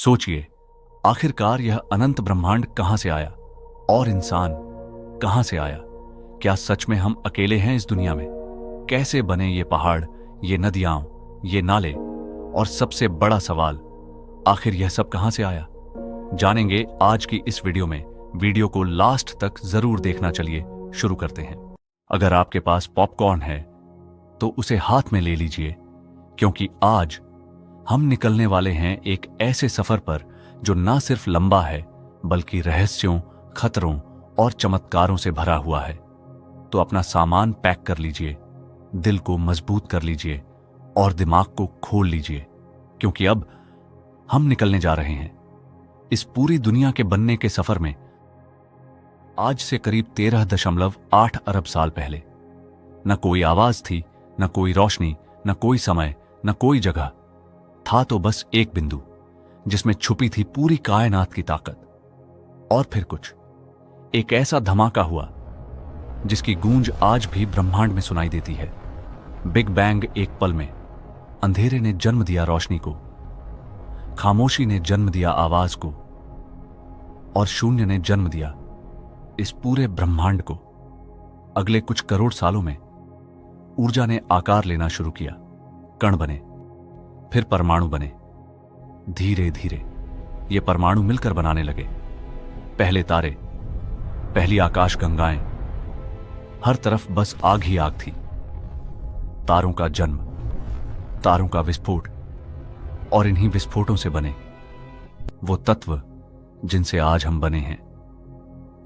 सोचिए, आखिरकार यह अनंत ब्रह्मांड कहां से आया और इंसान कहां से आया? क्या सच में हम अकेले हैं इस दुनिया में? कैसे बने ये पहाड़, ये नदियां, ये नाले? और सबसे बड़ा सवाल, आखिर यह सब कहां से आया? जानेंगे आज की इस वीडियो में। वीडियो को लास्ट तक जरूर देखना। चलिए शुरू करते हैं। अगर आपके पास पॉपकॉर्न है तो उसे हाथ में ले लीजिए, क्योंकि आज हम निकलने वाले हैं एक ऐसे सफर पर जो ना सिर्फ लंबा है बल्कि रहस्यों, खतरों और चमत्कारों से भरा हुआ है। तो अपना सामान पैक कर लीजिए, दिल को मजबूत कर लीजिए और दिमाग को खोल लीजिए, क्योंकि अब हम निकलने जा रहे हैं इस पूरी दुनिया के बनने के सफर में। आज से करीब 13.8 अरब साल पहले न कोई आवाज थी, न कोई रोशनी, न कोई समय, न कोई जगह। था तो बस एक बिंदु जिसमें छुपी थी पूरी कायनात की ताकत। और फिर कुछ एक ऐसा धमाका हुआ जिसकी गूंज आज भी ब्रह्मांड में सुनाई देती है। बिग बैंग एक पल में। अंधेरे ने जन्म दिया रोशनी को, खामोशी ने जन्म दिया आवाज को, और शून्य ने जन्म दिया इस पूरे ब्रह्मांड को। अगले कुछ करोड़ सालों में ऊर्जा ने आकार लेना शुरू किया। कण बने, फिर परमाणु बने। धीरे धीरे ये परमाणु मिलकर बनाने लगे पहले तारे, पहली आकाश गंगाएं। हर तरफ बस आग ही आग थी। तारों का जन्म, तारों का विस्फोट, और इन्हीं विस्फोटों से बने वो तत्व जिनसे आज हम बने हैं।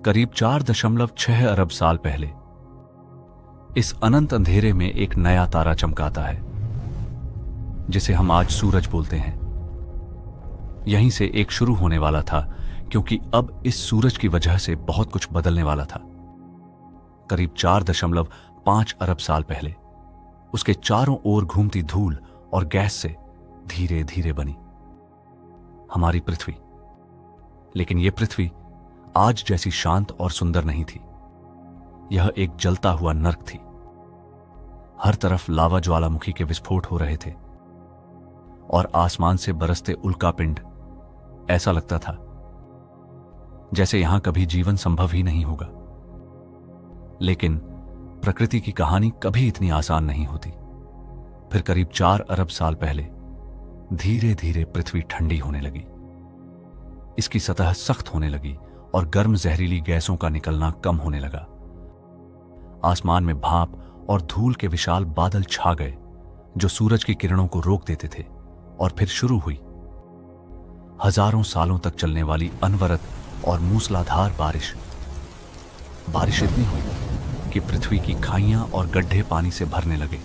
करीब 4.6 अरब साल पहले इस अनंत अंधेरे में एक नया तारा चमकाता है, जिसे हम आज सूरज बोलते हैं। यहीं से एक शुरू होने वाला था, क्योंकि अब इस सूरज की वजह से बहुत कुछ बदलने वाला था। करीब 4.5 अरब साल पहले उसके चारों ओर घूमती धूल और गैस से धीरे धीरे बनी हमारी पृथ्वी। लेकिन यह पृथ्वी आज जैसी शांत और सुंदर नहीं थी। यह एक जलता हुआ नर्क थी। हर तरफ लावा ज्वालामुखी के विस्फोट हो रहे थे और आसमान से बरसते उल्कापिंड। ऐसा लगता था जैसे यहां कभी जीवन संभव ही नहीं होगा। लेकिन प्रकृति की कहानी कभी इतनी आसान नहीं होती। फिर करीब 4 अरब साल पहले धीरे धीरे पृथ्वी ठंडी होने लगी। इसकी सतह सख्त होने लगी और गर्म जहरीली गैसों का निकलना कम होने लगा। आसमान में भाप और धूल के विशाल बादल छा गए जो सूरज की किरणों को रोक देते थे। और फिर शुरू हुई हजारों सालों तक चलने वाली अनवरत और मूसलाधार बारिश। बारिश इतनी हुई कि पृथ्वी की खाइयां और गड्ढे पानी से भरने लगे।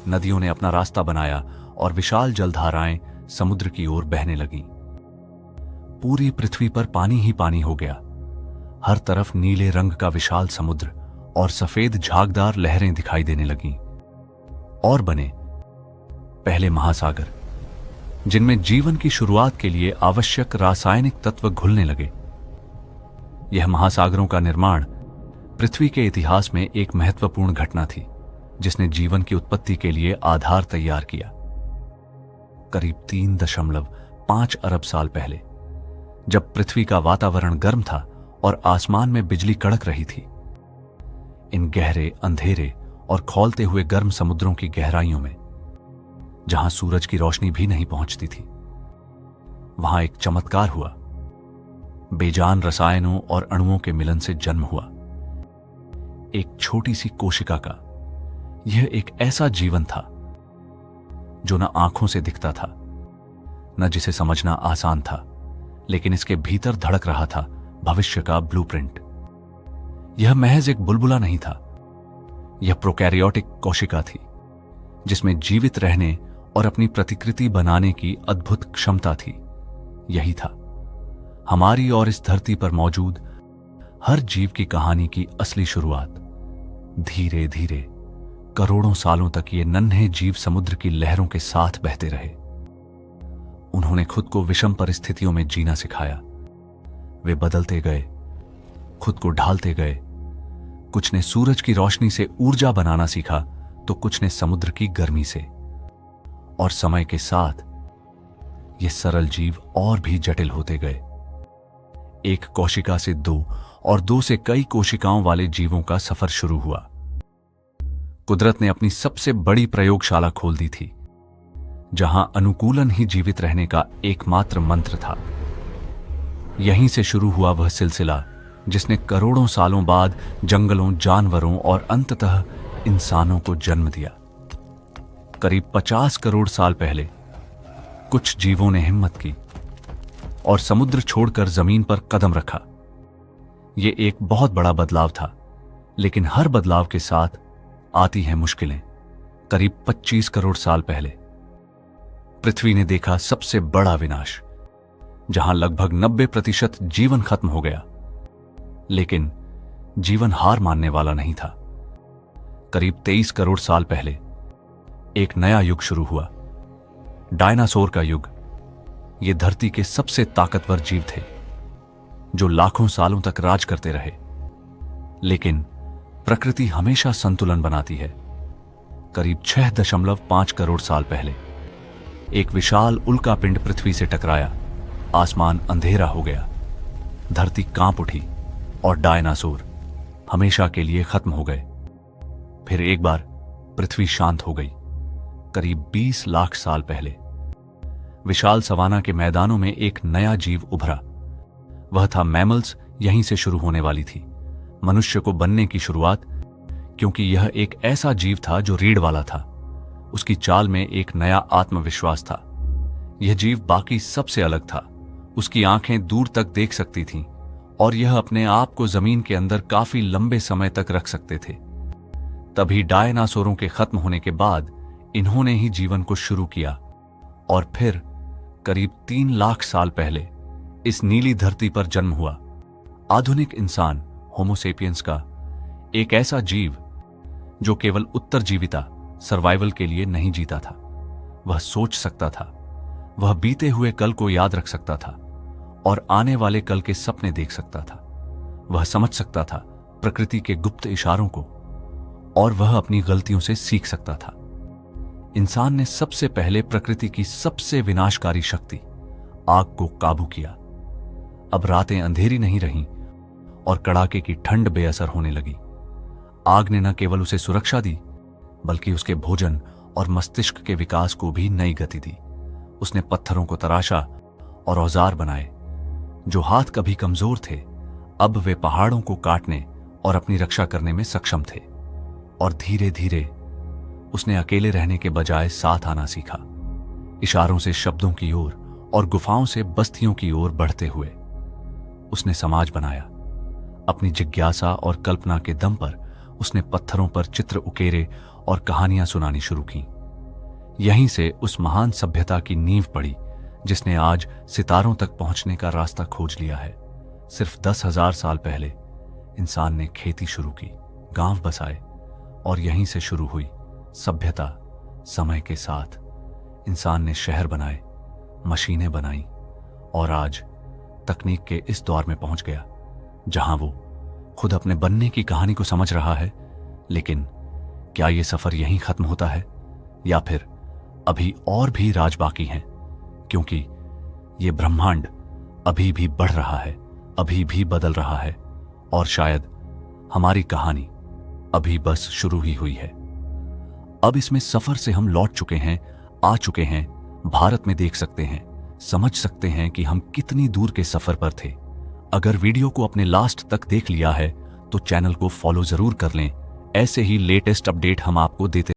नदियों ने अपना रास्ता बनाया और विशाल जलधाराएं समुद्र की ओर बहने लगीं। पूरी पृथ्वी पर पानी ही पानी हो गया। हर तरफ नीले रंग का विशाल समुद्र और सफेद झागदार लहरें दिखाई देने लगीं। और बने पहले महासागर, जिनमें जीवन की शुरुआत के लिए आवश्यक रासायनिक तत्व घुलने लगे। यह महासागरों का निर्माण पृथ्वी के इतिहास में एक महत्वपूर्ण घटना थी, जिसने जीवन की उत्पत्ति के लिए आधार तैयार किया। करीब 3.5 अरब साल पहले, जब पृथ्वी का वातावरण गर्म था और आसमान में बिजली कड़क रही थी, इन गहरे, अंधेरे और खौलते हुए गर्म समुद्रों की गहराइयों में, जहां सूरज की रोशनी भी नहीं पहुंचती थी, वहां एक चमत्कार हुआ। बेजान रसायनों और अणुओं के मिलन से जन्म हुआ एक छोटी सी कोशिका का। यह एक ऐसा जीवन था जो न आंखों से दिखता था, न जिसे समझना आसान था, लेकिन इसके भीतर धड़क रहा था भविष्य का ब्लूप्रिंट। यह महज एक बुलबुला नहीं था, यह प्रोकैरियोटिक कोशिका थी, जिसमें जीवित रहने और अपनी प्रतिकृति बनाने की अद्भुत क्षमता थी। यही था हमारी और इस धरती पर मौजूद हर जीव की कहानी की असली शुरुआत। धीरे धीरे करोड़ों सालों तक ये नन्हे जीव समुद्र की लहरों के साथ बहते रहे। उन्होंने खुद को विषम परिस्थितियों में जीना सिखाया। वे बदलते गए, खुद को ढालते गए। कुछ ने सूरज की रोशनी से ऊर्जा बनाना सीखा, तो कुछ ने समुद्र की गर्मी से। और समय के साथ ये सरल जीव और भी जटिल होते गए। एक कोशिका से दो और दो से कई कोशिकाओं वाले जीवों का सफर शुरू हुआ। कुदरत ने अपनी सबसे बड़ी प्रयोगशाला खोल दी थी, जहां अनुकूलन ही जीवित रहने का एकमात्र मंत्र था। यहीं से शुरू हुआ वह सिलसिला जिसने करोड़ों सालों बाद जंगलों, जानवरों और अंततः इंसानों को जन्म दिया। करीब 50 करोड़ साल पहले कुछ जीवों ने हिम्मत की और समुद्र छोड़कर जमीन पर कदम रखा। यह एक बहुत बड़ा बदलाव था, लेकिन हर बदलाव के साथ आती हैं मुश्किलें। करीब 25 करोड़ साल पहले पृथ्वी ने देखा सबसे बड़ा विनाश, जहां लगभग 90% जीवन खत्म हो गया। लेकिन जीवन हार मानने वाला नहीं था। करीब 23 करोड़ साल पहले एक नया युग शुरू हुआ, डायनासोर का युग। ये धरती के सबसे ताकतवर जीव थे, जो लाखों सालों तक राज करते रहे। लेकिन प्रकृति हमेशा संतुलन बनाती है। करीब 6.5 करोड़ साल पहले एक विशाल उल्कापिंड पृथ्वी से टकराया। आसमान अंधेरा हो गया, धरती कांप उठी और डायनासोर हमेशा के लिए खत्म हो गए। फिर एक बार पृथ्वी शांत हो गई। करीब 20 लाख साल पहले विशाल सवाना के मैदानों में एक नया जीव उभरा। वह था मैमल्स। यहीं से शुरू होने वाली थी मनुष्य को बनने की शुरुआत, क्योंकि यह एक ऐसा जीव था जो रीढ़ वाला था। उसकी चाल में एक नया आत्मविश्वास था। यह जीव बाकी सबसे अलग था। उसकी आंखें दूर तक देख सकती थीं और यह अपने आप को जमीन के अंदर काफी लंबे समय तक रख सकते थे। तभी डायनासोरों के खत्म होने के बाद इन्होंने ही जीवन को शुरू किया। और फिर करीब 3 लाख साल पहले इस नीली धरती पर जन्म हुआ आधुनिक इंसान होमोसेपियंस का, एक ऐसा जीव जो केवल उत्तरजीविता, सर्वाइवल के लिए नहीं जीता था। वह सोच सकता था, वह बीते हुए कल को याद रख सकता था और आने वाले कल के सपने देख सकता था। वह समझ सकता था प्रकृति के गुप्त इशारों को और वह अपनी गलतियों से सीख सकता था। इंसान ने सबसे पहले प्रकृति की सबसे विनाशकारी शक्ति आग को काबू किया। अब रातें अंधेरी नहीं रहीं और कड़ाके की ठंड बेअसर होने लगी। आग ने न केवल उसे सुरक्षा दी, बल्कि उसके भोजन और मस्तिष्क के विकास को भी नई गति दी। उसने पत्थरों को तराशा और औजार बनाए। जो हाथ कभी कमजोर थे, अब वे पहाड़ों को काटने और अपनी रक्षा करने में सक्षम थे। और धीरे धीरे उसने अकेले रहने के बजाय साथ आना सीखा, इशारों से शब्दों की ओर और गुफाओं से बस्तियों की ओर बढ़ते हुए। उसने समाज बनाया। अपनी जिज्ञासा और कल्पना के दम पर उसने पत्थरों पर चित्र उकेरे और कहानियां सुनानी शुरू की। यहीं से उस महान सभ्यता की नींव पड़ी जिसने आज सितारों तक पहुंचने का रास्ता खोज लिया है। सिर्फ 10,000 साल पहले इंसान ने खेती शुरू की, गांव बसाए और यहीं से शुरू हुई सभ्यता। समय के साथ इंसान ने शहर बनाए, मशीनें बनाई और आज तकनीक के इस दौर में पहुंच गया जहां वो खुद अपने बनने की कहानी को समझ रहा है। लेकिन क्या ये सफर यहीं खत्म होता है या फिर अभी और भी राज बाकी हैं? क्योंकि ये ब्रह्मांड अभी भी बढ़ रहा है, अभी भी बदल रहा है और शायद हमारी कहानी अभी बस शुरू ही हुई है। अब इसमें सफर से हम लौट चुके हैं, आ चुके हैं, भारत में देख सकते हैं, समझ सकते हैं कि हम कितनी दूर के सफर पर थे। अगर वीडियो को अपने लास्ट तक देख लिया है तो चैनल को फॉलो जरूर कर लें। ऐसे ही लेटेस्ट अपडेट हम आपको देते